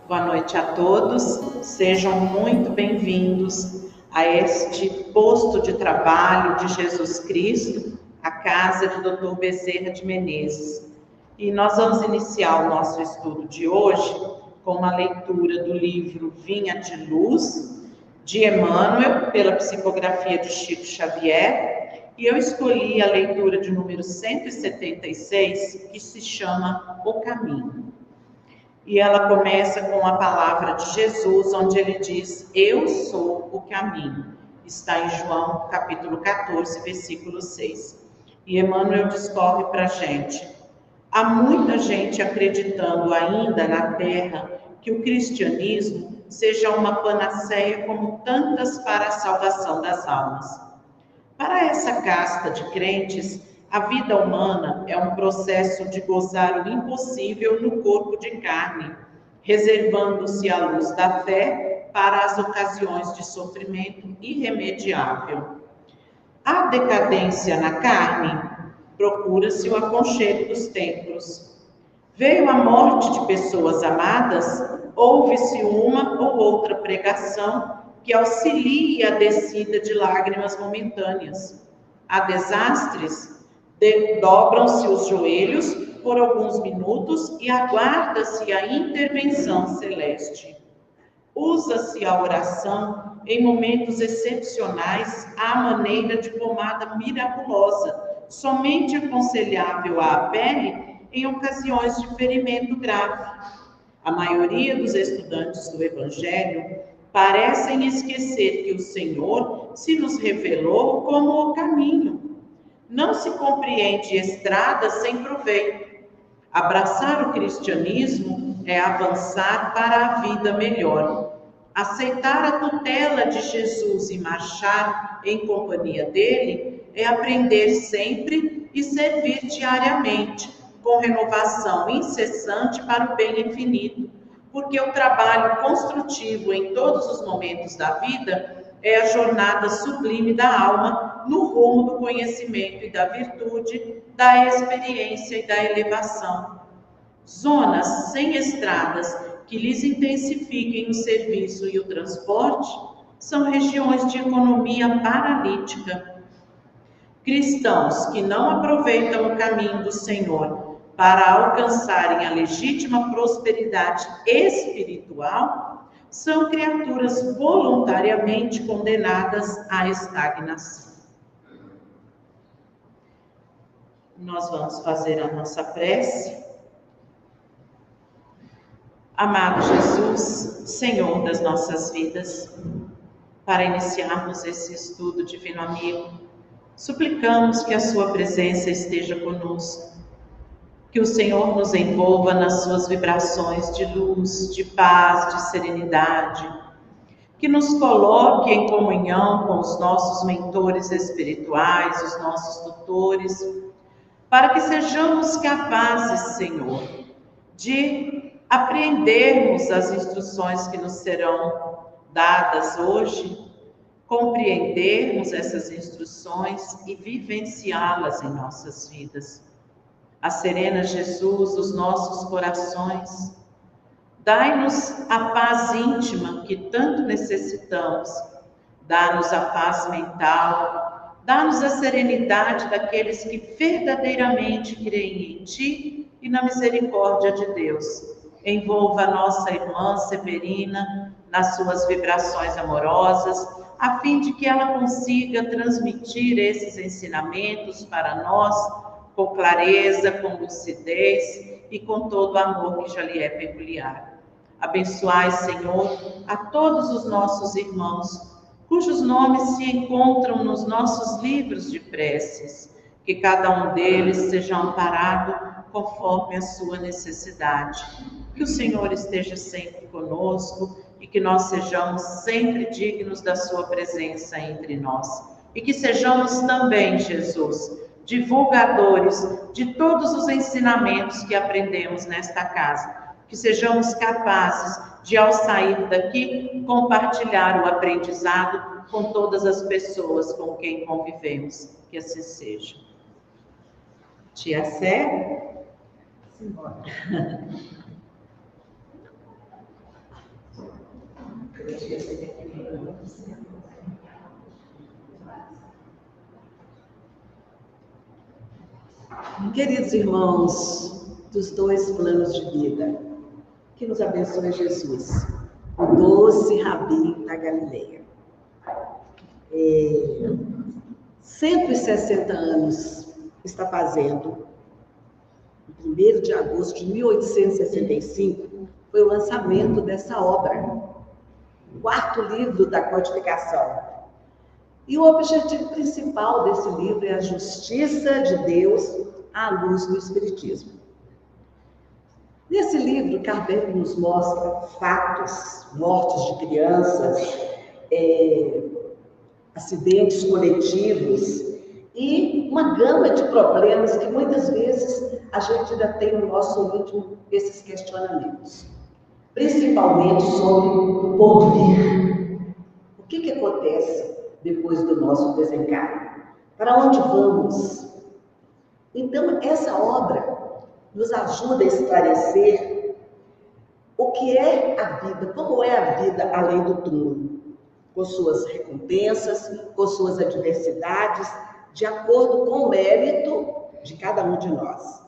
Boa noite a todos, sejam muito bem-vindos a este posto de trabalho de Jesus Cristo, a casa de Dr. Bezerra de Menezes. E nós vamos iniciar o nosso estudo de hoje com uma leitura do livro Vinha de Luz, de Emmanuel, pela psicografia de Chico Xavier, e eu escolhi a leitura de número 176, que se chama O Caminho. E ela começa com a palavra de Jesus, onde ele diz: eu sou o caminho. Está em João, capítulo 14, versículo 6. E Emmanuel discorre para a gente. Há muita gente acreditando ainda na Terra que o cristianismo seja uma panaceia como tantas para a salvação das almas. Para essa casta de crentes, a vida humana é um processo de gozar o impossível no corpo de carne, reservando-se a luz da fé para as ocasiões de sofrimento irremediável. A decadência na carne, procura-se o aconchego dos templos. Veio a morte de pessoas amadas, ouve-se uma ou outra pregação que auxilie a descida de lágrimas momentâneas. Há desastres, dobram-se os joelhos por alguns minutos e aguarda-se a intervenção celeste. Usa-se a oração em momentos excepcionais à maneira de pomada miraculosa, somente aconselhável à pele em ocasiões de ferimento grave. A maioria dos estudantes do Evangelho parecem esquecer que o Senhor se nos revelou como o caminho. Não se compreende estrada sem proveito. Abraçar o cristianismo é avançar para a vida melhor. Aceitar a tutela de Jesus e marchar em companhia dele é aprender sempre e servir diariamente, com renovação incessante para o bem infinito, porque o trabalho construtivo em todos os momentos da vida é a jornada sublime da alma no rumo do conhecimento e da virtude, da experiência e da elevação. Zonas sem estradas que lhes intensifiquem o serviço e o transporte são regiões de economia paralítica. Cristãos que não aproveitam o caminho do Senhor para alcançarem a legítima prosperidade espiritual são criaturas voluntariamente condenadas à estagnação. Nós vamos fazer a nossa prece. Amado Jesus, Senhor das nossas vidas, para iniciarmos esse estudo, divino amigo, suplicamos que a sua presença esteja conosco, que o Senhor nos envolva nas suas vibrações de luz, de paz, de serenidade, que nos coloque em comunhão com os nossos mentores espirituais, os nossos tutores, para que sejamos capazes, Senhor, de apreendermos as instruções que nos serão dadas hoje, compreendermos essas instruções e vivenciá-las em nossas vidas. Acerena, Jesus, os nossos corações. Dai-nos a paz íntima que tanto necessitamos. Dá-nos a paz mental. Dá-nos a serenidade daqueles que verdadeiramente creem em Ti e na misericórdia de Deus. Envolva a nossa irmã Severina nas suas vibrações amorosas, a fim de que ela consiga transmitir esses ensinamentos para nós com clareza, com lucidez e com todo o amor que já lhe é peculiar. Abençoai, Senhor, a todos os nossos irmãos, cujos nomes se encontram nos nossos livros de preces, que cada um deles seja amparado conforme a sua necessidade. Que o Senhor esteja sempre conosco e que nós sejamos sempre dignos da sua presença entre nós. E que sejamos também, Jesus, divulgadores de todos os ensinamentos que aprendemos nesta casa. Que sejamos capazes de, ao sair daqui, compartilhar o aprendizado com todas as pessoas com quem convivemos. Que assim seja. Tia Sé? Simbora. Queridos irmãos dos dois planos de vida, que nos abençoe Jesus, o doce Rabi da Galileia. 160 anos está fazendo, no 1º de agosto de 1865, foi o lançamento dessa obra, o 4º livro da codificação. E o objetivo principal desse livro é a justiça de Deus à luz do Espiritismo. Nesse livro, Kardec nos mostra fatos, mortes de crianças, acidentes coletivos e uma gama de problemas que muitas vezes a gente ainda tem no nosso íntimo esses questionamentos. Principalmente sobre o porvir. O que acontece depois do nosso desencarne? Para onde vamos? Então, essa obra nos ajuda a esclarecer o que é a vida, como é a vida além do túmulo, com suas recompensas, com suas adversidades, de acordo com o mérito de cada um de nós.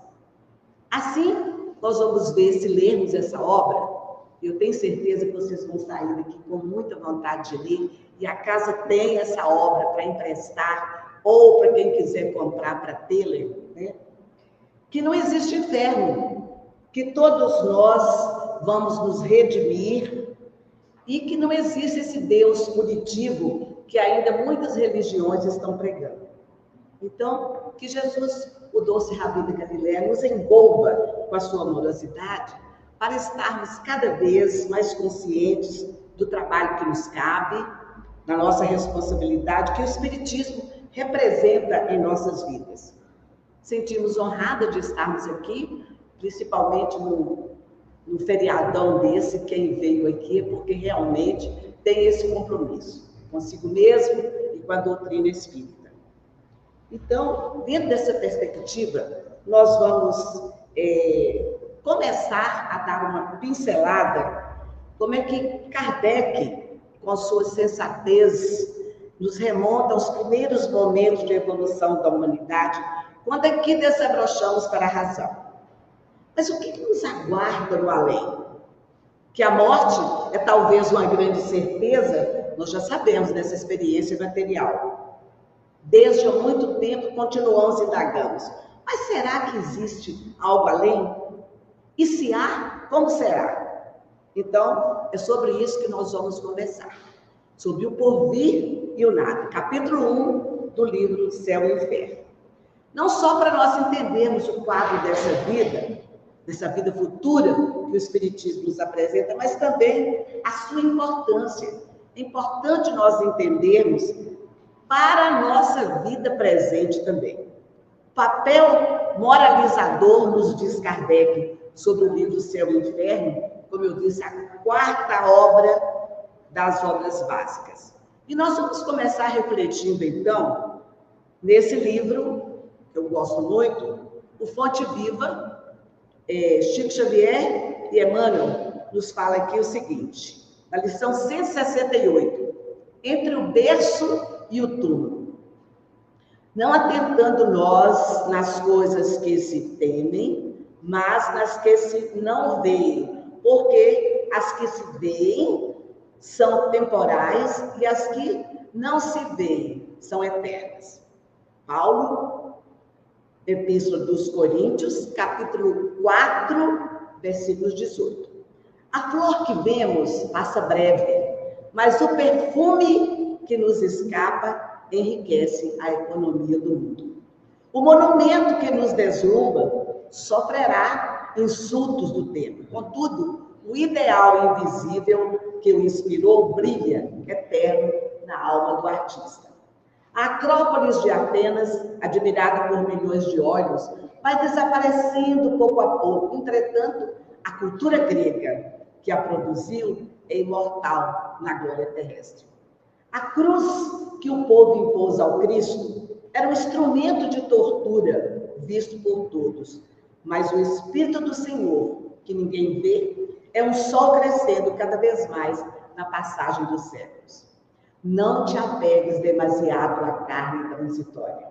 Assim, nós vamos ver, se lermos essa obra, eu tenho certeza que vocês vão sair daqui com muita vontade de ler, e a casa tem essa obra para emprestar, ou para quem quiser comprar para tê-la, né? Que não existe inferno, que todos nós vamos nos redimir, e que não existe esse Deus punitivo que ainda muitas religiões estão pregando. Então, que Jesus, o doce Rabi da Galileia, nos envolva com a sua amorosidade para estarmos cada vez mais conscientes do trabalho que nos cabe, da nossa responsabilidade, que o Espiritismo representa em nossas vidas. Sentimos honrada de estarmos aqui, principalmente no feriadão desse. Quem veio aqui é porque realmente tem esse compromisso consigo mesmo e com a doutrina espírita. Então, dentro dessa perspectiva, nós vamos começar a dar uma pincelada como é que Kardec, com a sua sensatez, nos remonta aos primeiros momentos de evolução da humanidade, quando aqui desabrochamos para a razão. Mas o que nos aguarda no além? Que a morte é talvez uma grande certeza, nós já sabemos dessa experiência material. Desde há muito tempo continuamos indagamos. Mas será que existe algo além? E se há, como será? Então, é sobre isso que nós vamos conversar. Sobre o porvir e o nada. Capítulo 1 do livro Céu e Inferno. Não só para nós entendermos o quadro dessa vida futura que o Espiritismo nos apresenta, mas também a sua importância. É importante nós entendermos para a nossa vida presente também. Papel moralizador, nos diz Kardec, sobre o livro Céu e Inferno, como eu disse, a 4ª obra das obras básicas. E nós vamos começar refletindo, então, nesse livro, que eu gosto muito, o Fonte Viva, Chico Xavier e Emmanuel nos fala aqui o seguinte, na lição 168, entre o berço e o túmulo. Não atentando nós nas coisas que se temem, mas nas que se não veem, porque as que se veem são temporais e as que não se veem são eternas. Paulo, Epístola dos Coríntios, capítulo 4, versículos 18. A flor que vemos passa breve, mas o perfume que nos escapa enriquece a economia do mundo. O monumento que nos deslumbra sofrerá insultos do tempo. Contudo, o ideal invisível que o inspirou brilha eterno na alma do artista. A Acrópolis de Atenas, admirada por milhões de olhos, vai desaparecendo pouco a pouco. Entretanto, a cultura grega que a produziu é imortal na glória terrestre. A cruz que o povo impôs ao Cristo era um instrumento de tortura visto por todos, mas o Espírito do Senhor, que ninguém vê, é um sol crescendo cada vez mais na passagem dos séculos. Não te apegues demasiado à carne transitória.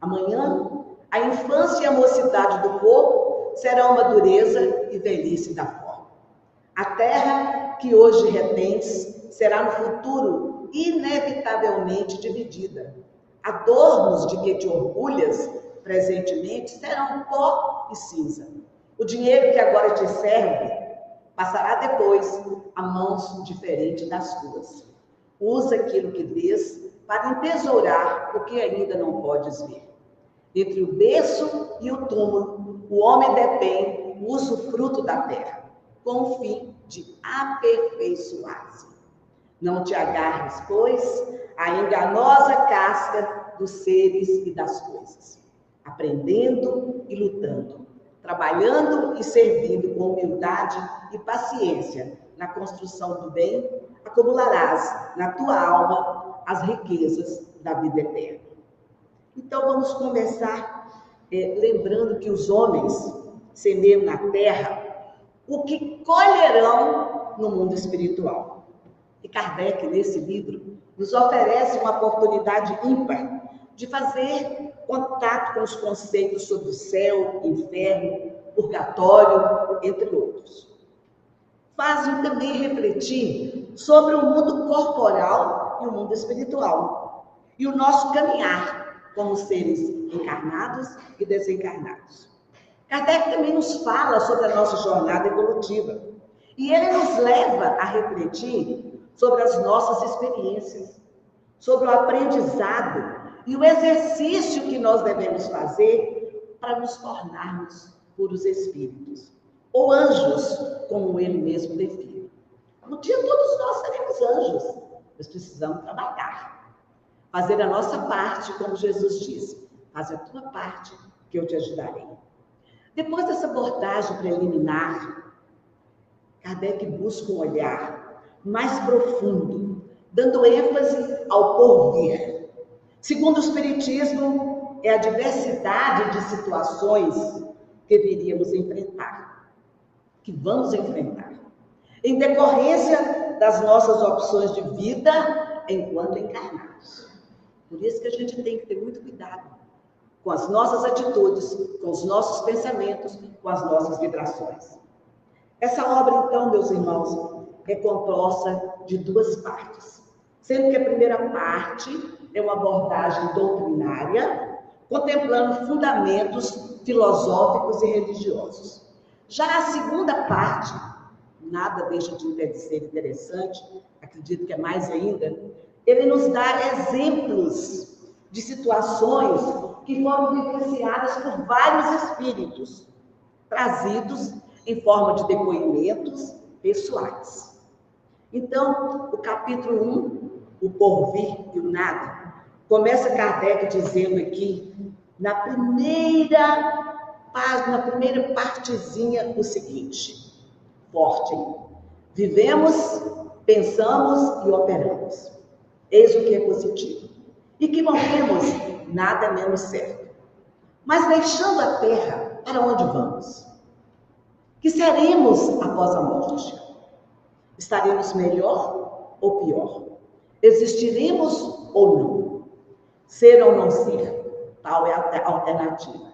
Amanhã, a infância e a mocidade do corpo serão madureza e velhice da forma. A terra que hoje retens será no futuro inevitavelmente dividida. Adornos de que te orgulhas presentemente serão pó e cinza. O dinheiro que agora te serve passará depois a mãos diferentes das tuas. Usa aquilo que dês para entesourar o que ainda não podes ver. Entre o berço e o túmulo, o homem depém o usufruto da terra, com o fim de aperfeiçoar-se. Não te agarres, pois, à enganosa casca dos seres e das coisas, aprendendo e lutando, trabalhando e servindo com humildade e paciência na construção do bem, acumularás na tua alma as riquezas da vida eterna. Então vamos começar lembrando que os homens semeiam na terra o que colherão no mundo espiritual. E Kardec, nesse livro, nos oferece uma oportunidade ímpar de fazer contato com os conceitos sobre o céu, inferno, purgatório, entre outros. Fazem também refletir sobre o mundo corporal e o mundo espiritual, e o nosso caminhar como seres encarnados e desencarnados. Kardec também nos fala sobre a nossa jornada evolutiva, e ele nos leva a refletir sobre as nossas experiências, sobre o aprendizado e o exercício que nós devemos fazer para nos tornarmos puros espíritos, ou anjos, como ele mesmo define. Um dia todos nós seremos anjos, mas precisamos trabalhar, fazer a nossa parte, como Jesus disse, faz a tua parte que eu te ajudarei. Depois dessa abordagem preliminar, Kardec busca um olhar mais profundo, dando ênfase ao porvir. Segundo o Espiritismo, é a diversidade de situações que viríamos enfrentar, que vamos enfrentar, em decorrência das nossas opções de vida enquanto encarnados. Por isso que a gente tem que ter muito cuidado com as nossas atitudes, com os nossos pensamentos, com as nossas vibrações. Essa obra, então, meus irmãos, é composta de duas partes, sendo que a primeira parte é uma abordagem doutrinária, contemplando fundamentos filosóficos e religiosos. Já a segunda parte, nada deixa de ser interessante, acredito que é mais ainda, ele nos dá exemplos de situações que foram vivenciadas por vários espíritos, trazidos em forma de depoimentos pessoais. Então, o capítulo 1, o porvir e o nada, começa Kardec dizendo aqui, na primeira página, na primeira partezinha, o seguinte, forte, vivemos, pensamos e operamos. Eis o que é positivo. E que morremos, nada menos certo. Mas deixando a terra, para onde vamos? Que seremos após a morte? Estaremos melhor ou pior? Existiremos ou não? Ser ou não ser? Tal é a alternativa.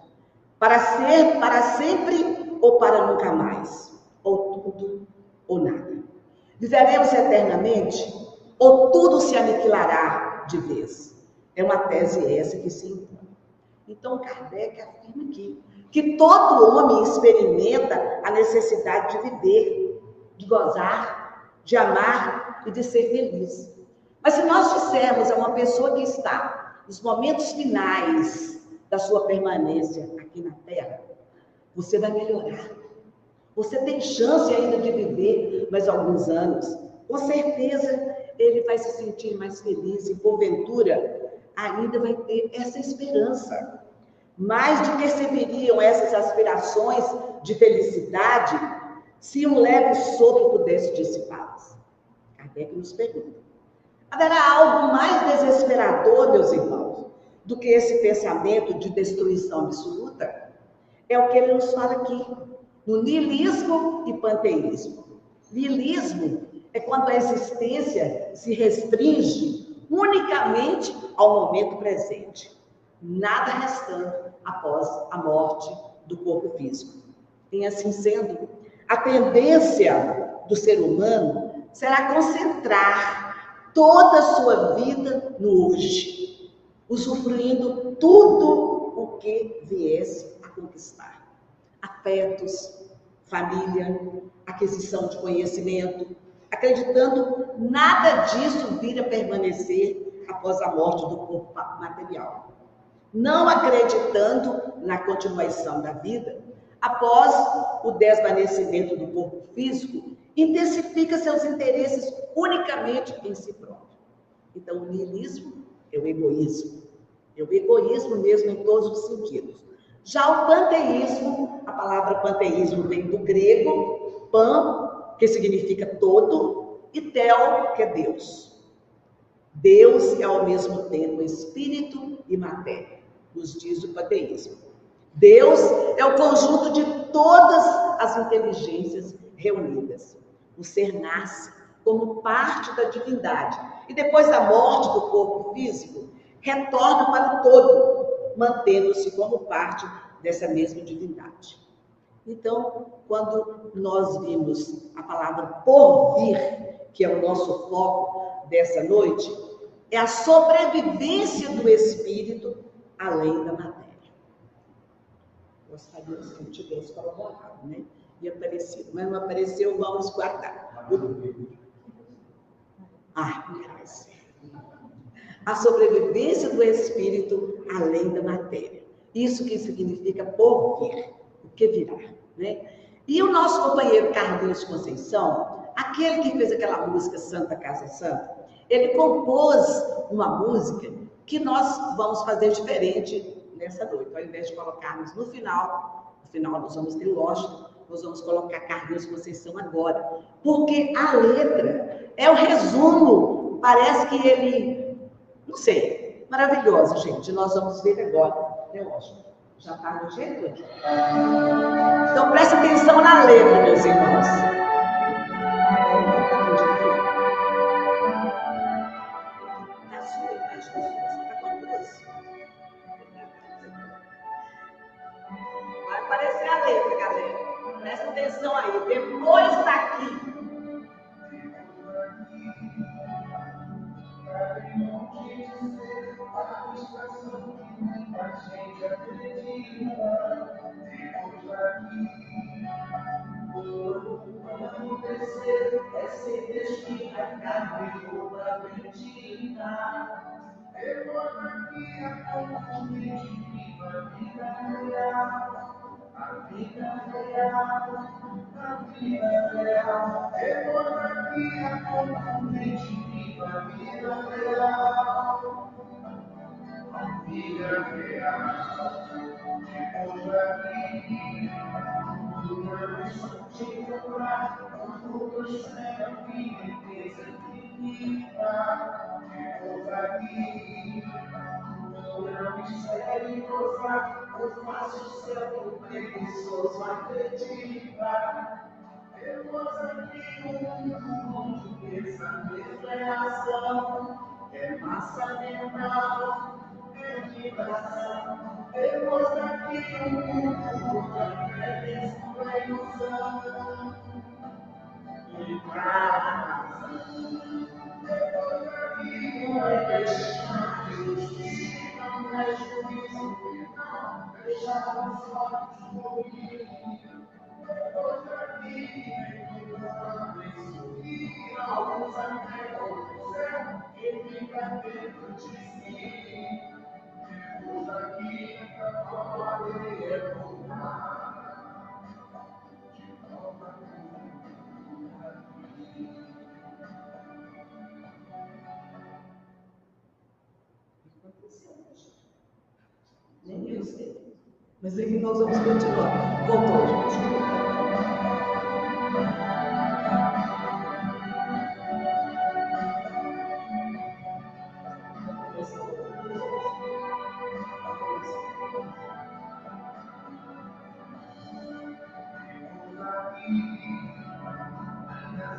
Para ser para sempre ou para nunca mais? Ou tudo ou nada? Viveremos eternamente? Ou tudo se aniquilará de vez? É uma tese essa que se impõe. Então, Kardec afirma aqui que todo homem experimenta a necessidade de viver, de gozar, de amar e de ser feliz. Mas se nós dissermos a uma pessoa que está nos momentos finais da sua permanência aqui na Terra, você vai melhorar. Você tem chance ainda de viver mais alguns anos. Com certeza, ele vai se sentir mais feliz e, porventura, ainda vai ter essa esperança. Mais do que serviriam essas aspirações de felicidade se um leve sopro pudesse dissipá-las? Kardec nos pergunta. Haverá algo mais desesperador, meus irmãos, do que esse pensamento de destruição absoluta? É o que ele nos fala aqui, no niilismo e panteísmo. Niilismo É quando a existência se restringe unicamente ao momento presente, nada restando após a morte do corpo físico. E assim sendo, a tendência do ser humano será concentrar toda a sua vida no hoje, usufruindo tudo o que viesse a conquistar. Afetos, família, aquisição de conhecimento, acreditando nada disso vir a permanecer após a morte do corpo material. Não acreditando na continuação da vida, após o desvanecimento do corpo físico, intensifica seus interesses unicamente em si próprio. Então, o niilismo é o egoísmo. É o egoísmo mesmo em todos os sentidos. Já o panteísmo, a palavra panteísmo vem do grego, pan, que significa todo, e tel, que é Deus. Deus é ao mesmo tempo espírito e matéria, nos diz o panteísmo. Deus é o conjunto de todas as inteligências reunidas. O ser nasce como parte da divindade e depois da morte do corpo físico, retorna para o todo, mantendo-se como parte dessa mesma divindade. Então, quando nós vimos a palavra porvir, que é o nosso foco dessa noite, é a sobrevivência do espírito além da matéria. Gostaria que eu tivesse colaborado, né? E aparecido, mas não apareceu, vamos guardar. Graças. A sobrevivência do espírito além da matéria. Isso que significa porvir, o que virá, né? E o nosso companheiro Carlinhos Conceição, aquele que fez aquela música Santa Casa Santa, ele compôs uma música que nós vamos fazer diferente nessa noite. Ao invés de colocarmos no final nós vamos ter lógica, nós vamos colocar Carlinhos Conceição agora, porque a letra é o resumo, parece que ele, não sei, maravilhosa, gente, nós vamos ver agora, é lógico. Já está no jeito? Então presta atenção na letra, meus irmãos. Vai aparecer a letra, galera. Presta atenção aí. Depois daqui. É sem destino, a carne toda mentira. Depois daqui a confundir a vida real. A vida real, a vida real. Depois daqui a confundir a vida real. A vida real. Depois daqui. É massa mental, é vibração. Depois daqui o mundo é ilusão e praça. Depois daqui não é deixar justiça, não é juízo final, deixar os olhos comigo. Depois daqui e alguns até o céu, que fica dentro de si. Depois daqui pode voltar. Nem eu sei. Mas aqui nós vamos continuar. Voltou, gente.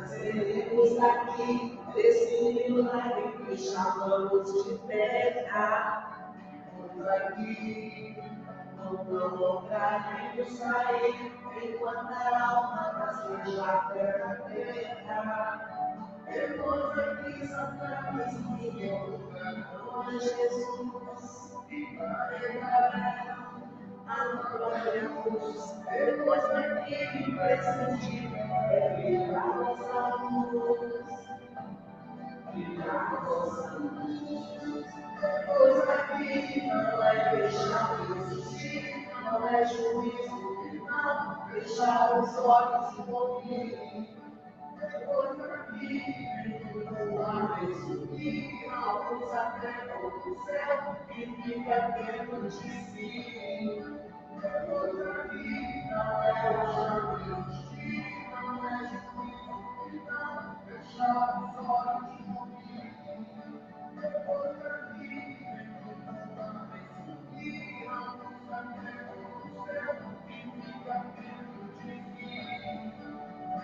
Seremos aqui desse milagre que chamamos de terra. Vamos aqui, não lograremos sair enquanto a alma seja terra. Depois aqui Satanás morreu, com Jesus e carregarão a glória cruz. Depois daqui pressentir é virar nossa luz. Virar nossa luz. Depois daqui não é deixar de existir, não é juízo, não fechar os olhos e morrer. Depois daqui não há subir, alguns até o céu e fica dentro de si. Depois daqui não é justiça, não é juízo, não fechar os olhos e morrer. Depois daqui não há subir, alguns até o céu e fica dentro de si.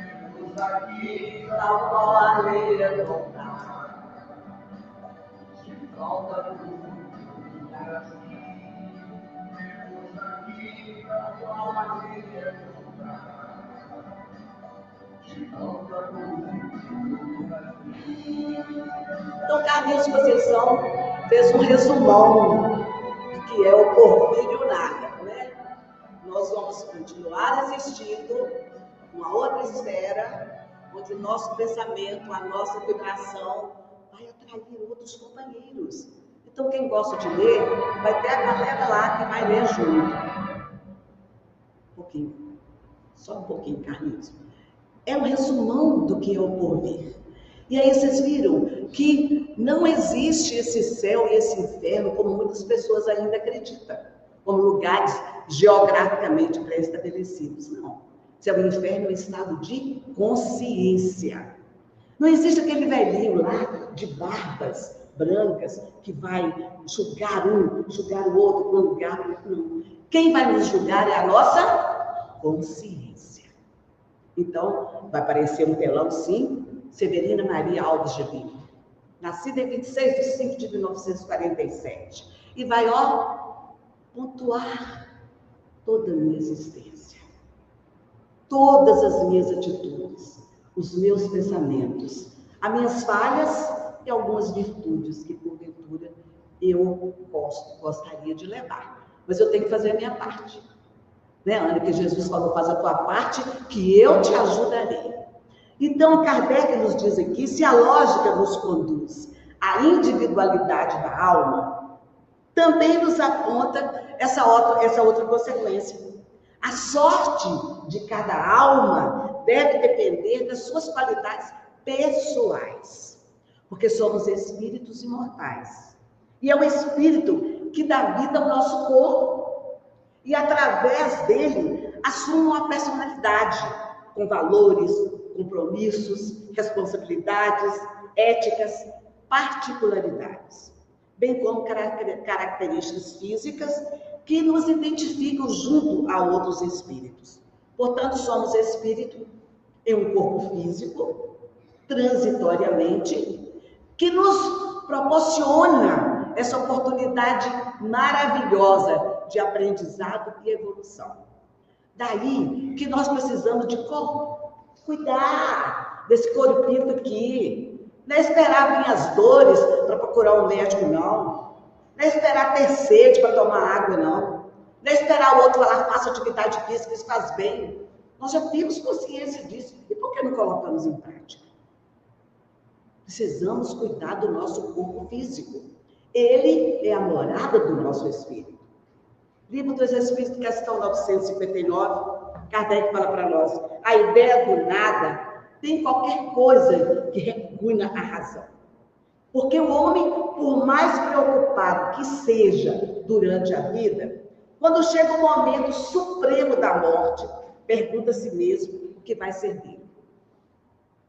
Depois daqui, tal qual a areia do mar, de volta para o mundo daqui. Depois daqui, tal qual a areia do mar, de volta para o mundo daqui. Então, Carlinhos Conceição fez um resumão do que é o porvir e o nada, né? Nós vamos continuar existindo uma outra esfera, onde o nosso pensamento, a nossa vibração vai atrair outros companheiros. Então, quem gosta de ler, vai ter a galera lá que vai ler junto. Um pouquinho, só um pouquinho, Carlinhos. É um resumão do que é o porvir. E aí vocês viram que não existe esse céu e esse inferno como muitas pessoas ainda acreditam, como lugares geograficamente pré-estabelecidos. Não. Céu e inferno é um estado de consciência. Não existe aquele velhinho lá de barbas brancas que vai julgar um, julgar o outro para um lugar. Não. Quem vai nos julgar é a nossa consciência. Então, vai aparecer um telão, sim, Severina Maria Alves de Lima, nascida em 26 de 5 de 1947. E vai, pontuar toda a minha existência. Todas as minhas atitudes, os meus pensamentos, as minhas falhas e algumas virtudes que, porventura, eu gostaria de levar. Mas eu tenho que fazer a minha parte. Né, Ana, que Jesus falou, faz a tua parte, que eu te ajudarei. Então, Kardec nos diz aqui, se a lógica nos conduz à individualidade da alma, também nos aponta essa outra consequência. A sorte de cada alma deve depender das suas qualidades pessoais, porque somos espíritos imortais. E é o espírito que dá vida ao nosso corpo. E através dele assume uma personalidade com valores, compromissos, responsabilidades, éticas, particularidades, bem como características físicas que nos identificam junto a outros espíritos. Portanto, somos espírito em um corpo físico, transitoriamente, que nos proporciona essa oportunidade maravilhosa de aprendizado e evolução. Daí que nós precisamos de cuidar desse corpinho aqui. Não é esperar vir as dores para procurar um médico, não. Não é esperar ter sede para tomar água, não. Não é esperar o outro falar, faça atividade física, isso faz bem. Nós já temos consciência disso. E por que não colocamos em prática? Precisamos cuidar do nosso corpo físico. Ele é a morada do nosso espírito. Livro dos Espíritos, questão 959, Kardec fala para nós, a ideia do nada tem qualquer coisa que recue a razão. Porque o homem, por mais preocupado que seja durante a vida, quando chega o momento supremo da morte, pergunta a si mesmo o que vai ser dele.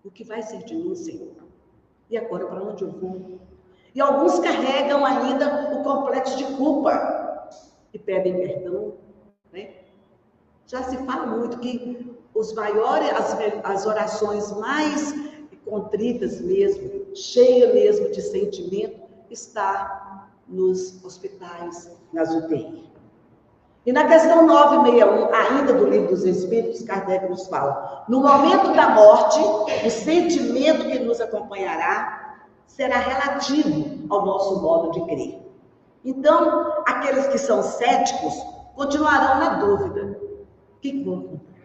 O que vai ser de mim, Senhor? E agora, para onde eu vou? E alguns carregam ainda o complexo de culpa e pedem perdão, né? Já se fala muito que as orações mais contritas mesmo, cheia mesmo de sentimento, está nos hospitais, nas UTI. E na questão 961, ainda do Livro dos Espíritos, Kardec nos fala: no momento da morte, o sentimento que nos acompanhará será relativo ao nosso modo de crer. Então, aqueles que são céticos continuarão na dúvida: o que vão comprar?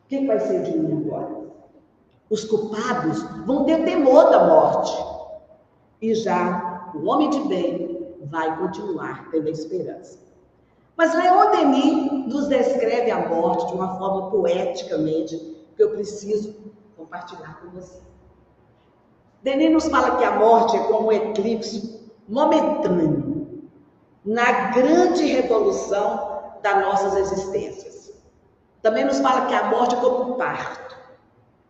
O que vai ser de mim agora? Os culpados vão ter temor da morte. E já o homem de bem vai continuar tendo esperança. Mas Leon Denis nos descreve a morte de uma forma poeticamente que eu preciso compartilhar com você. Denis nos fala que a morte é como um eclipse momentâneo na grande revolução das nossas existências. Também nos fala que a morte é como um parto,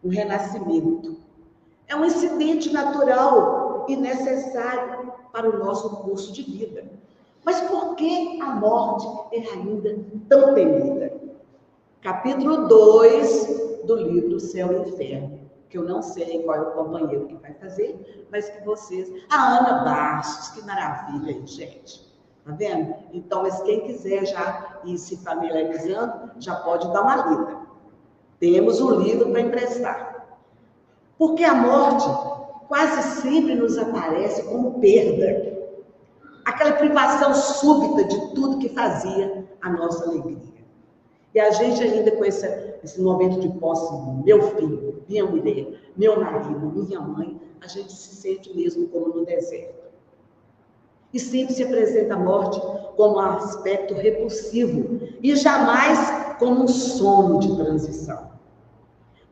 um renascimento. É um incidente natural e necessário para o nosso curso de vida. Mas por que a morte é ainda tão temida? Capítulo 2 do livro Céu e Inferno, que eu não sei qual é o companheiro que vai fazer, mas que vocês... A Ana Bastos, que maravilha, gente. Tá vendo? Então, mas quem quiser já ir se familiarizando, já pode dar uma lida. Temos um livro para emprestar. Porque a morte quase sempre nos aparece como perda. Aquela privação súbita de tudo que fazia a nossa alegria. E a gente ainda com esse momento de posse, meu filho, minha mulher, meu marido, minha mãe, a gente se sente mesmo como no deserto. E sempre se apresenta a morte como um aspecto repulsivo e jamais como um sono de transição.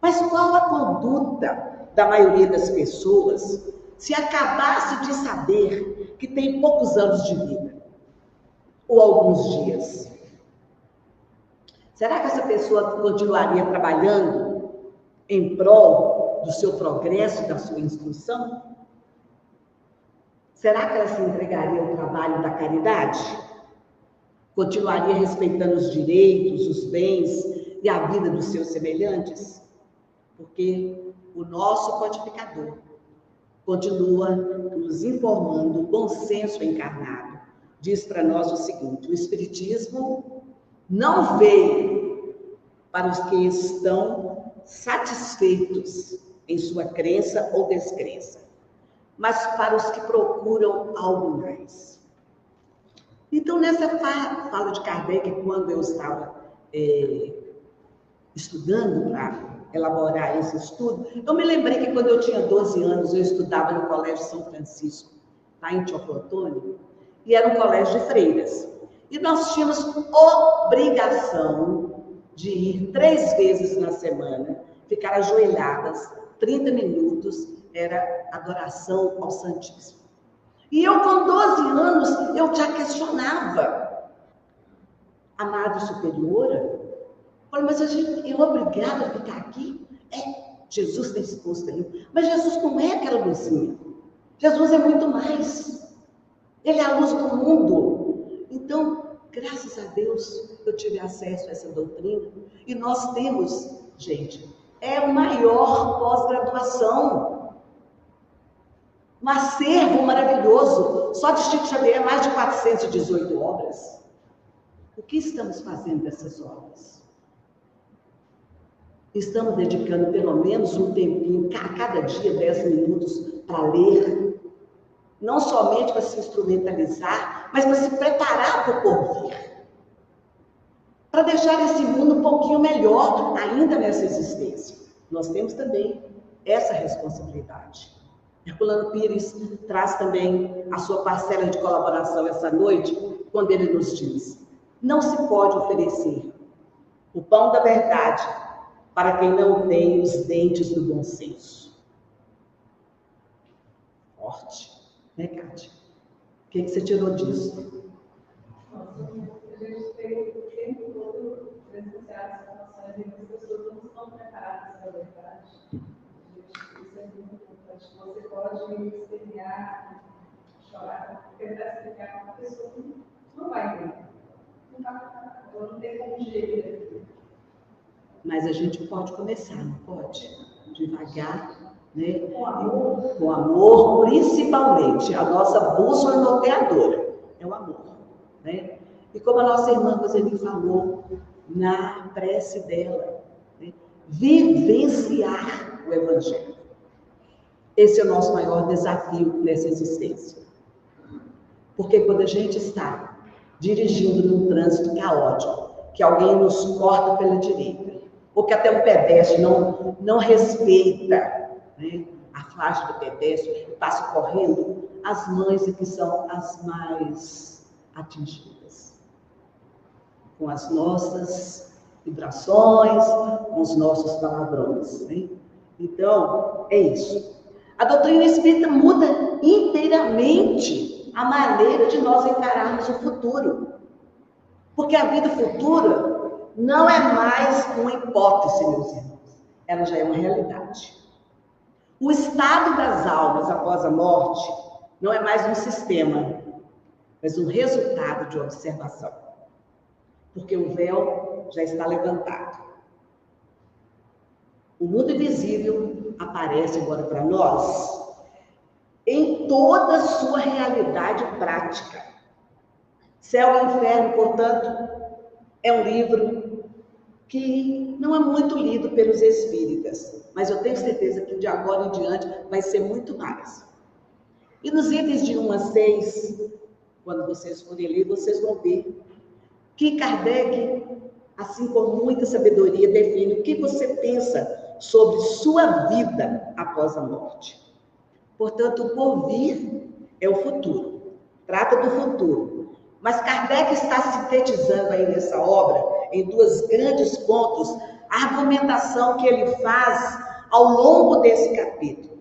Mas qual a conduta da maioria das pessoas se acabasse de saber que tem poucos anos de vida? Ou alguns dias? Será que essa pessoa continuaria trabalhando em prol do seu progresso, da sua instrução? Será que ela se entregaria ao trabalho da caridade? Continuaria respeitando os direitos, os bens e a vida dos seus semelhantes? Porque o nosso codificador continua nos informando, o bom senso encarnado diz para nós o seguinte: o Espiritismo não veio para os que estão satisfeitos em sua crença ou descrença, mas para os que procuram algo mais. Então, nessa fala de Kardec, quando eu estava estudando para elaborar esse estudo, eu me lembrei que quando eu tinha 12 anos, eu estudava no Colégio São Francisco, lá em Teoflotone, e era um colégio de freiras. E nós tínhamos obrigação de ir 3 vezes na semana, ficar ajoelhadas, 30 minutos, era adoração ao Santíssimo. E eu, com 12 anos, eu já questionava. A Madre Superiora, falei, mas a gente é obrigada a ficar aqui? Jesus está exposto ali. Mas Jesus não é aquela luzinha. Jesus é muito mais. Ele é a luz do mundo. Então, graças a Deus, eu tive acesso a essa doutrina. E nós temos, gente, é o maior pós-graduação. Um acervo maravilhoso. Só de Chico Xavier, mais de 418 obras. O que estamos fazendo dessas obras? Estamos dedicando pelo menos um tempinho, a cada dia, 10 minutos, para ler. Não somente para se instrumentalizar, mas para se preparar para o porvir. Para deixar esse mundo um pouquinho melhor ainda nessa existência. Nós temos também essa responsabilidade. Herculano Pires traz também a sua parcela de colaboração essa noite, quando ele nos diz: não se pode oferecer o pão da verdade para quem não tem os dentes do bom senso. Forte, né, Kátia? O que você tirou disso? A gente tem o tempo todo presenciado situações em que as pessoas não estão preparadas para a verdade. Isso é muito importante. Você pode espelhar, chorar, tentar explicar para uma pessoa que não vai entender. Não vai, não tem como gerir aquilo. Mas a gente pode começar, não pode? Devagar, né? Com amor, principalmente. A nossa bússola norteadora é o amor, né? E como a nossa irmã Roseli falou na prece dela, né? Vivenciar o Evangelho. Esse é o nosso maior desafio nessa existência. Porque quando a gente está dirigindo num trânsito caótico, que alguém nos corta pela direita, ou que até um pedestre não respeita, né, a faixa do pedestre e passa correndo, as mães é que são as mais atingidas. Com as nossas vibrações, com os nossos palavrões. Né? Então, é isso. A doutrina espírita muda inteiramente a maneira de nós encararmos o futuro. Porque a vida futura não é mais uma hipótese, meus irmãos. Ela já é uma realidade. O estado das almas após a morte não é mais um sistema, mas um resultado de observação. Porque o véu já está levantado. O mundo invisível aparece agora para nós em toda a sua realidade prática. Céu e Inferno, portanto, é um livro que não é muito lido pelos espíritas, mas eu tenho certeza que de agora em diante vai ser muito mais. E nos itens de 1 a 6, quando vocês forem ler, vocês vão ver que Kardec, assim com muita sabedoria, define o que você pensa sobre sua vida após a morte. Portanto, o porvir é o futuro, trata do futuro. Mas Kardec está sintetizando aí nessa obra, em 2 grandes pontos, a argumentação que ele faz ao longo desse capítulo.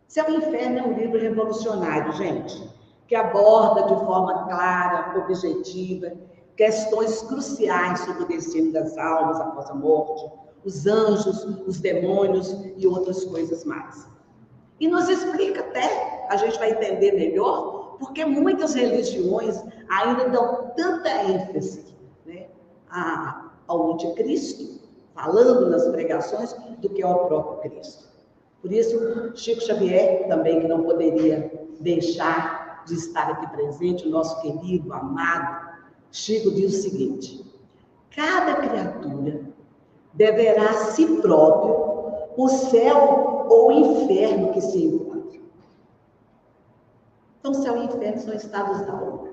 Céu e Inferno é um livro revolucionário, gente, que aborda de forma clara, objetiva, questões cruciais sobre o destino das almas após a morte, os anjos, os demônios e outras coisas mais. E nos explica até, a gente vai entender melhor, porque muitas religiões ainda dão tanta ênfase, né, ao anticristo, falando nas pregações, do que ao próprio Cristo. Por isso, Chico Xavier, também que não poderia deixar de estar aqui presente, o nosso querido, amado, Chico diz o seguinte: cada criatura deverá a si próprio o céu ou o inferno que se encontra. Então, céu e inferno são estados da alma.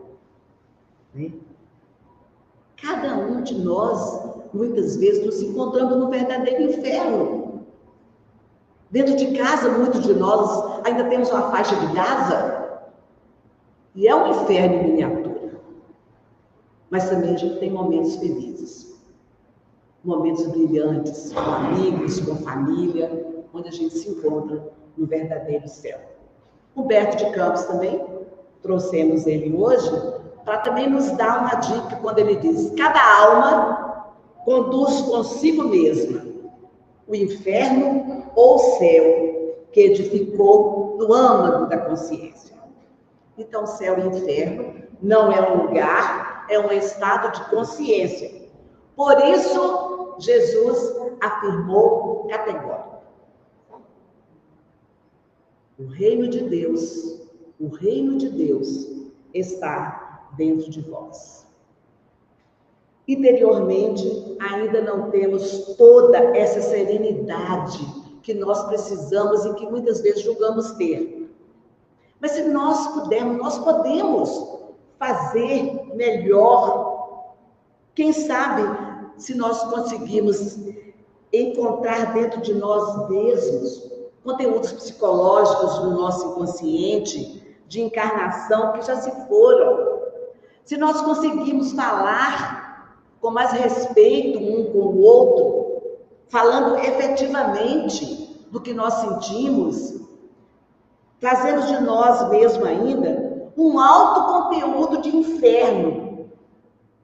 Né? Cada um de nós, muitas vezes, nos encontramos no verdadeiro inferno. Dentro de casa, muitos de nós ainda temos uma faixa de Gaza, e é um inferno em miniatura. Mas também a gente tem momentos felizes, momentos brilhantes, com amigos, com família, onde a gente se encontra no verdadeiro céu. Humberto de Campos também, trouxemos ele hoje, para também nos dar uma dica quando ele diz: cada alma conduz consigo mesma o inferno ou o céu que edificou no âmago da consciência. Então, céu e inferno não é um lugar, é um estado de consciência. Por isso, Jesus afirmou categórico: o reino de Deus está dentro de vós. Interiormente, ainda não temos toda essa serenidade que nós precisamos e que muitas vezes julgamos ter. Mas se nós pudermos, nós podemos fazer melhor. Quem sabe, se nós conseguimos encontrar dentro de nós mesmos conteúdos psicológicos do nosso inconsciente, de encarnação, que já se foram. Se nós conseguimos falar com mais respeito um com o outro, falando efetivamente do que nós sentimos, trazemos de nós mesmos ainda um alto conteúdo de inferno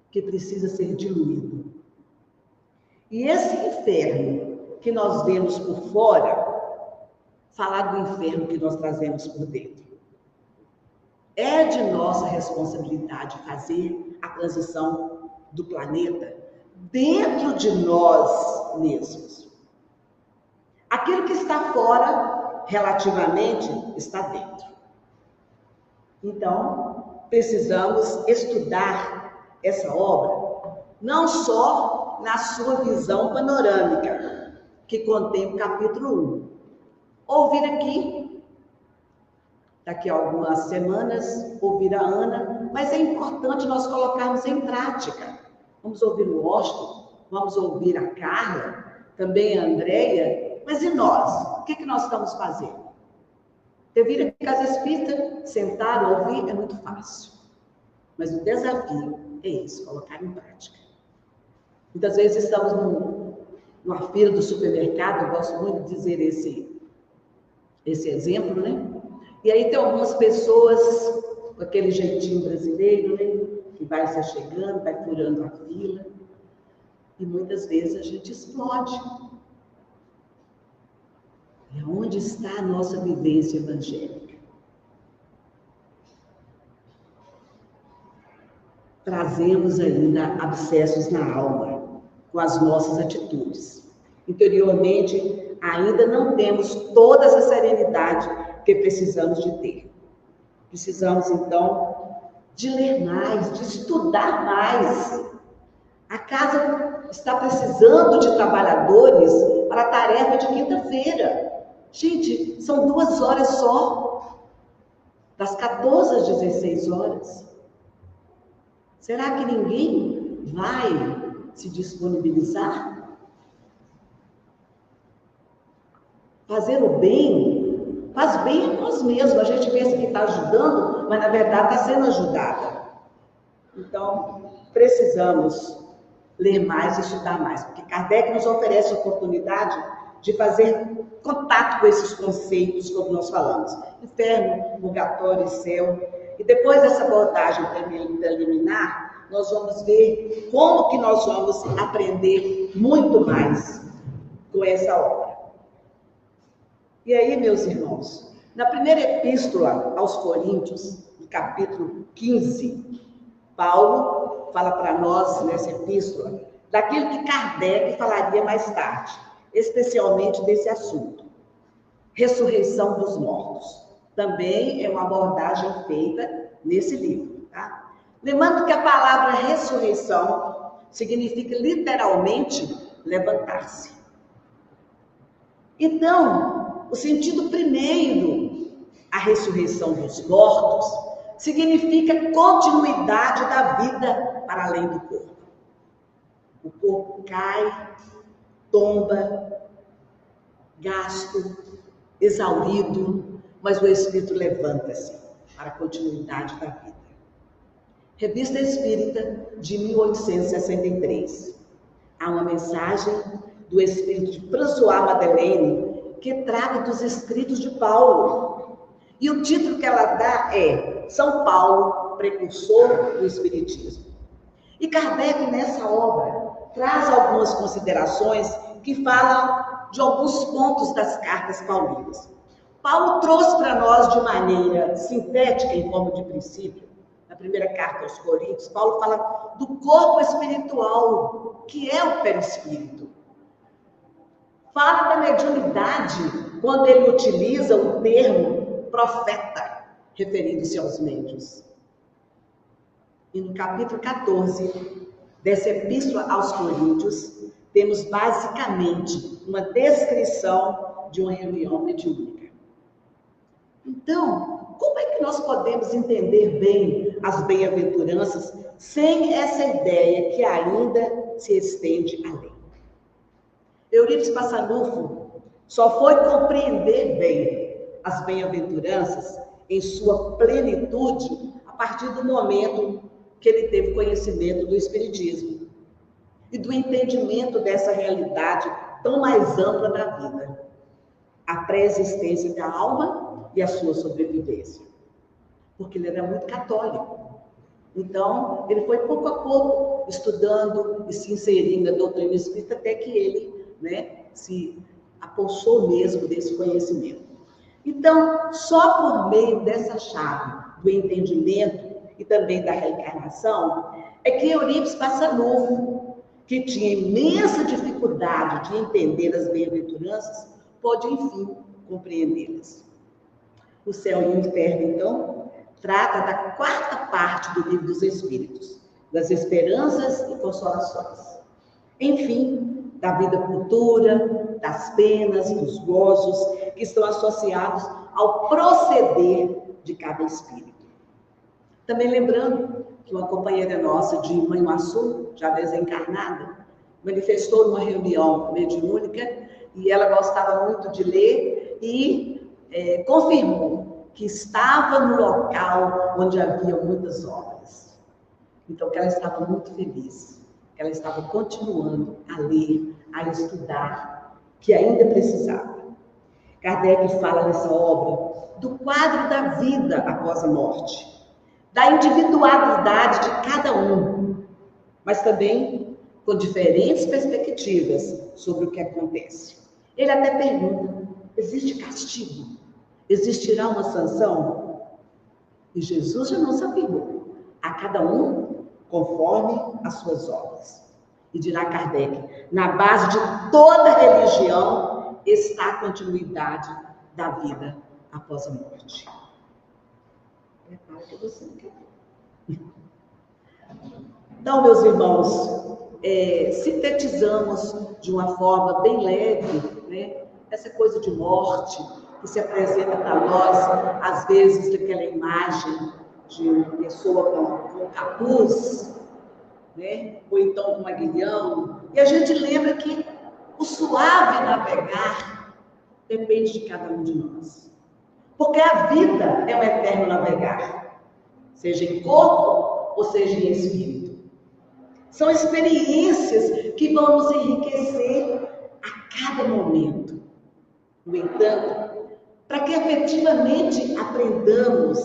que precisa ser diluído. E esse inferno que nós vemos por fora, falar do inferno que nós trazemos por dentro. É de nossa responsabilidade fazer a transição do planeta dentro de nós mesmos. Aquilo que está fora, relativamente, está dentro. Então, precisamos estudar essa obra, não só na sua visão panorâmica, que contém o capítulo 1. Ouvir aqui, daqui a algumas semanas, ouvir a Ana, mas é importante nós colocarmos em prática. Vamos ouvir o Washington, vamos ouvir a Carla, também a Andréia, mas e nós? O que nós estamos fazendo? Eu vir aqui em Casa Espírita, sentar, ouvir, é muito fácil. Mas o desafio é esse, colocar em prática. Muitas vezes estamos numa fila do supermercado, eu gosto muito de dizer esse exemplo, né? E aí tem algumas pessoas com aquele jeitinho brasileiro, né? Que vai se chegando, vai furando a fila. E muitas vezes a gente explode. E onde está a nossa vivência evangélica? Trazemos ainda abscessos na alma com as nossas atitudes. Interiormente, ainda não temos toda essa serenidade que precisamos de ter. Precisamos, então, de ler mais, de estudar mais. A casa está precisando de trabalhadores para a tarefa de quinta-feira. Gente, são 2 horas só, das 14 às 16 horas. Será que ninguém vai se disponibilizar? Fazer o bem faz bem a nós mesmos. A gente pensa que está ajudando, mas na verdade está sendo ajudada. Então, precisamos ler mais e estudar mais, porque Kardec nos oferece a oportunidade de fazer contato com esses conceitos, como nós falamos. Inferno, purgatório e céu. E depois dessa abordagem preliminar, nós vamos ver como que nós vamos aprender muito mais com essa obra. E aí, meus irmãos, na primeira epístola aos Coríntios, no capítulo 15, Paulo fala para nós, nessa epístola, daquilo que Kardec falaria mais tarde, especialmente desse assunto, ressurreição dos mortos. Também é uma abordagem feita nesse livro, tá? Lembrando que a palavra ressurreição significa literalmente levantar-se. Então, o sentido primeiro, a ressurreição dos mortos, significa continuidade da vida para além do corpo. O corpo cai, tomba, gasto, exaurido, mas o espírito levanta-se para a continuidade da vida. Revista Espírita de 1863. Há uma mensagem do espírito de François Madeleine que trata dos escritos de Paulo. E o título que ela dá é São Paulo, precursor do Espiritismo. E Kardec, nessa obra, traz algumas considerações que falam de alguns pontos das cartas paulinas. Paulo trouxe para nós de maneira sintética, em forma de princípio, na primeira carta aos Coríntios, Paulo fala do corpo espiritual, que é o perispírito. Fala da mediunidade, quando ele utiliza o termo profeta, referindo-se aos médiuns. E no capítulo 14 dessa epístola aos Coríntios, temos basicamente uma descrição de uma reunião mediúnica. Então, como é que nós podemos entender bem as bem-aventuranças sem essa ideia que ainda se estende além? Eurípides Passanufo só foi compreender bem as bem-aventuranças em sua plenitude a partir do momento que ele teve conhecimento do Espiritismo e do entendimento dessa realidade tão mais ampla da vida, a pré-existência da alma e a sua sobrevivência. Porque ele era muito católico. Então, ele foi pouco a pouco estudando e se inserindo na doutrina espírita até que ele, se apossou mesmo desse conhecimento. Então, só por meio dessa chave do entendimento e também da reencarnação é que Eurípides Passanufo que tinha imensa dificuldade de entender as bem-aventuranças, pode, enfim, compreendê-las. O Céu e o Inferno, então, trata da quarta parte do Livro dos Espíritos, das esperanças e consolações. Enfim, da vida futura, das penas, dos gozos que estão associados ao proceder de cada espírito. Também lembrando que uma companheira nossa de Manhuaçu, já desencarnada, manifestou numa reunião mediúnica e ela gostava muito de ler e confirmou que estava no local onde havia muitas obras. Então, que ela estava muito feliz, que ela estava continuando a ler, a estudar, que ainda precisava. Kardec fala nessa obra do quadro da vida após a morte, da individualidade de cada um, mas também com diferentes perspectivas sobre o que acontece. Ele até pergunta: existe castigo? Existirá uma sanção? E Jesus já nos afirmou: a cada um conforme as suas obras. E dirá Kardec: na base de toda religião está a continuidade da vida após a morte. Prepara que você não quer. Então, meus irmãos, sintetizamos de uma forma bem leve, né, essa coisa de morte que se apresenta para nós, às vezes, daquela imagem de uma pessoa com capuz, né, ou então com um aguilhão, e a gente lembra que o suave navegar depende de cada um de nós. Porque a vida é um eterno navegar, seja em corpo ou seja em espírito. São experiências que vão nos enriquecer a cada momento. No entanto, para que efetivamente aprendamos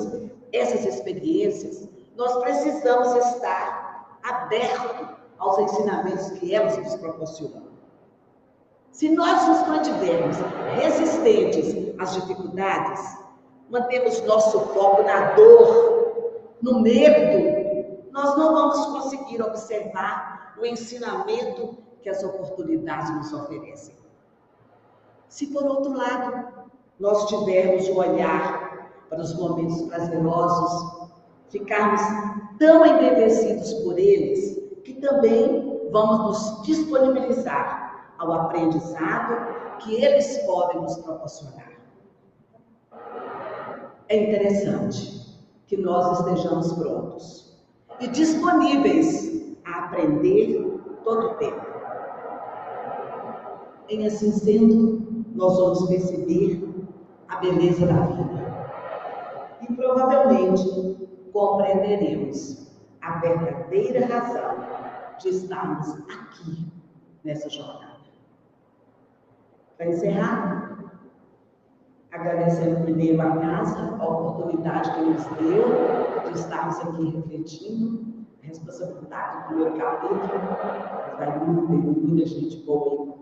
essas experiências, nós precisamos estar abertos aos ensinamentos que elas nos proporcionam. Se nós nos mantivermos resistentes às dificuldades, mantemos nosso foco na dor, no medo, nós não vamos conseguir observar o ensinamento que as oportunidades nos oferecem. Se, por outro lado, nós tivermos o olhar para os momentos prazerosos, ficarmos tão embevecidos por eles, que também vamos nos disponibilizar ao aprendizado que eles podem nos proporcionar. É interessante que nós estejamos prontos e disponíveis a aprender todo o tempo. Em assim sendo, nós vamos perceber a beleza da vida e provavelmente compreenderemos a verdadeira razão de estarmos aqui nessa jornada. Para encerrar, agradecendo primeiro a casa, a oportunidade que nos deu de estarmos aqui refletindo, a responsabilidade do primeiro capítulo, vai muita gente boa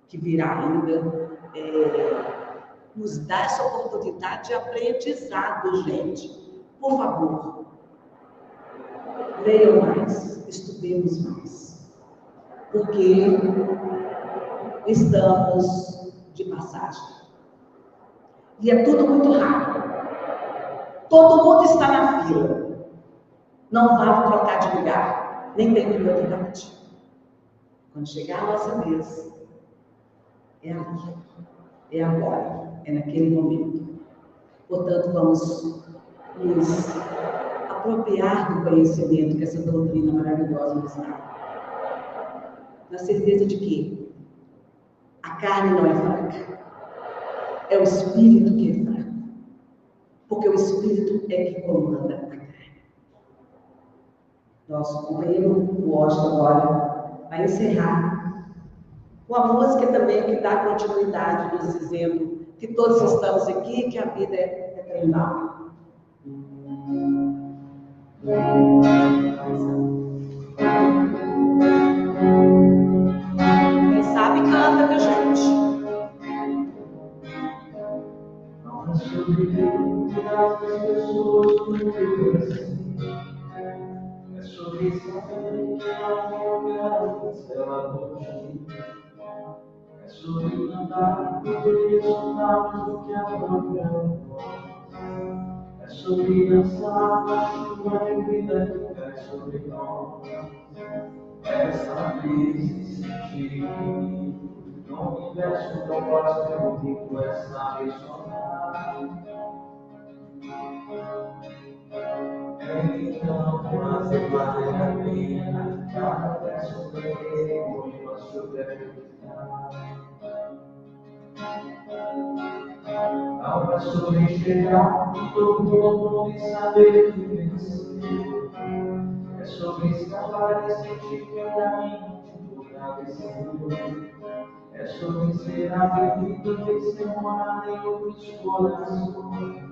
que virá ainda, nos dá essa oportunidade de aprendizado, gente. Por favor, leiam mais, estudemos mais, porque estamos de passagem. E é tudo muito rápido. Todo mundo está na fila. Não vale trocar de lugar, nem tem prioridade. Quando chegar a nossa vez, é ali, é agora, é naquele momento. Portanto, vamos nos apropriar do conhecimento que essa doutrina maravilhosa nos dá. Na certeza de que a carne não é fraca, é o espírito que é fraco, porque o espírito é que comanda a carne. Nosso companheiro, o Washington, agora vai encerrar com a música também que dá continuidade, nos dizendo que todos estamos aqui, que a vida é treinar. Quem sabe canta com a gente. É sobre isso que cancela por ti. É sobre cantar poderes sonados do que a própria voz. É sobre dançar na chuva de vida que cai sobre nós. É saber se sentir no universo tão vasto e bonito, é saber sonhar. Então, quase vale a pena cada verso que poema sobre acreditar. Não é sobre chegar no topo do mundo e saber que venceu. É sobre escalar e sentir que o caminho te agradeceu. É sobre ser aguerrido, vencer morada em outros corações.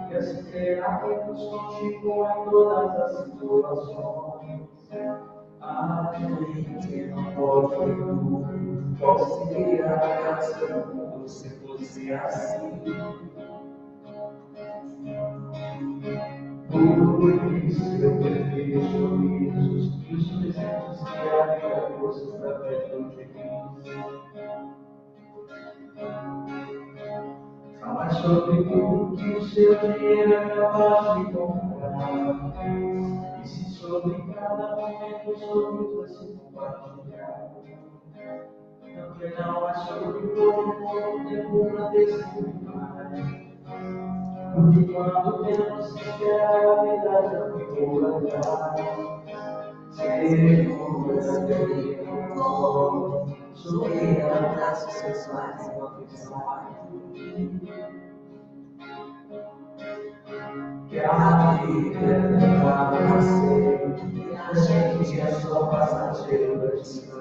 E assim ter amigos contigo em todas as situações. A gente não pode ter tudo. Qual seria a graça do mundo se fosse assim? Por isso eu prefiro sorrisos e os presentes que a vida trouxe para perto de mim. Falar sobre tudo que o seu dinheiro é capaz de comprar. E se sobre cada momento sobre você compartilhar. Também não é sobre pouco tempo para testemunhar. Porque quando menos se espera, a verdade é ficou atrás. Segura bem no colo, sorria, abraça os seus pais enquanto estão aqui. Que a vida é levar você, e a gente é só passageiro da distância.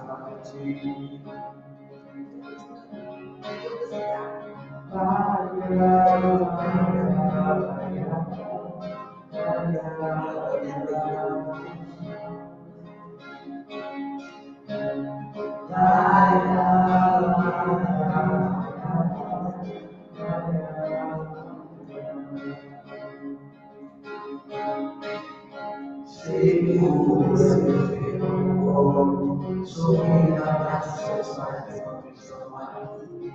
Seguro seu filho no colo, sorri, abraça seus pais enquanto estão aqui.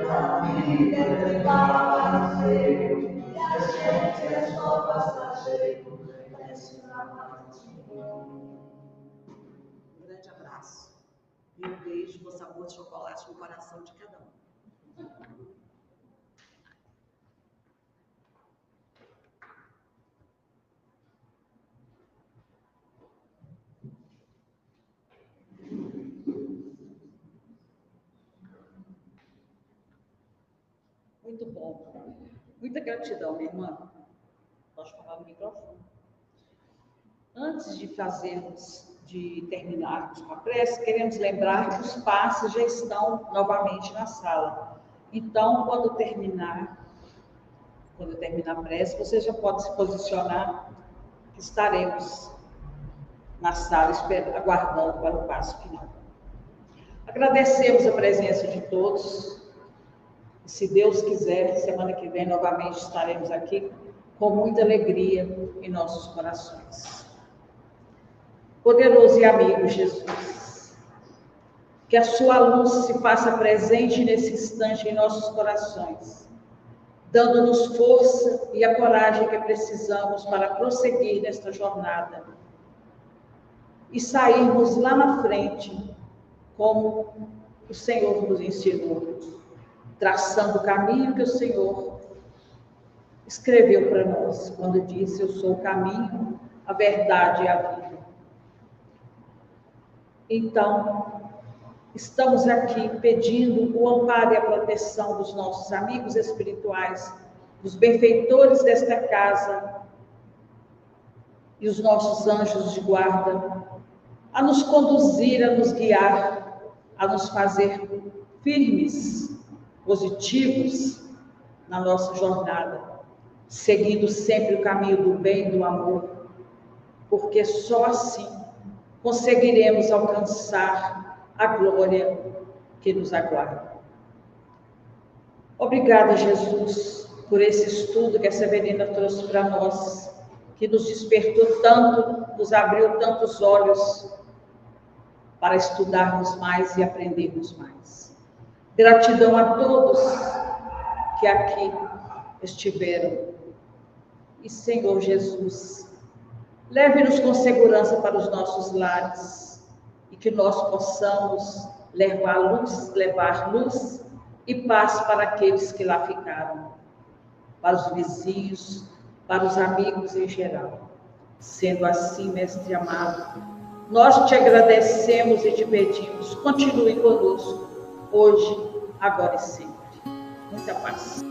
A vida é levar passeio, e a gente é só passageiro nesse namoradinho. Um grande abraço e um beijo com sabor de chocolate no coração de cada um. Muito bom. Muita gratidão, minha irmã. Pode falar no microfone. Antes de terminarmos com a prece, queremos lembrar que os passes já estão novamente na sala. Então, quando terminar a prece, você já pode se posicionar, que estaremos na sala aguardando para o passo final. Agradecemos a presença de todos. Se Deus quiser, semana que vem novamente estaremos aqui com muita alegria em nossos corações. Poderoso e amigo Jesus, que a sua luz se faça presente nesse instante em nossos corações, dando-nos força e a coragem que precisamos para prosseguir nesta jornada e sairmos lá na frente, como o Senhor nos ensinou, traçando o caminho que o Senhor escreveu para nós, quando disse: eu sou o caminho, a verdade e a vida. Então, estamos aqui pedindo o amparo e a proteção dos nossos amigos espirituais, dos benfeitores desta casa e os nossos anjos de guarda, a nos conduzir, a nos guiar, a nos fazer firmes, positivos na nossa jornada, seguindo sempre o caminho do bem e do amor, porque só assim conseguiremos alcançar a glória que nos aguarda. Obrigada, Jesus, por esse estudo que a Severina trouxe para nós, que nos despertou tanto, nos abriu tantos olhos para estudarmos mais e aprendermos mais. Gratidão a todos que aqui estiveram. E, Senhor Jesus, leve-nos com segurança para os nossos lares e que nós possamos levar luz e paz para aqueles que lá ficaram, para os vizinhos, para os amigos em geral. Sendo assim, Mestre amado, nós te agradecemos e te pedimos, continue conosco, hoje, agora e sempre. Muita paz.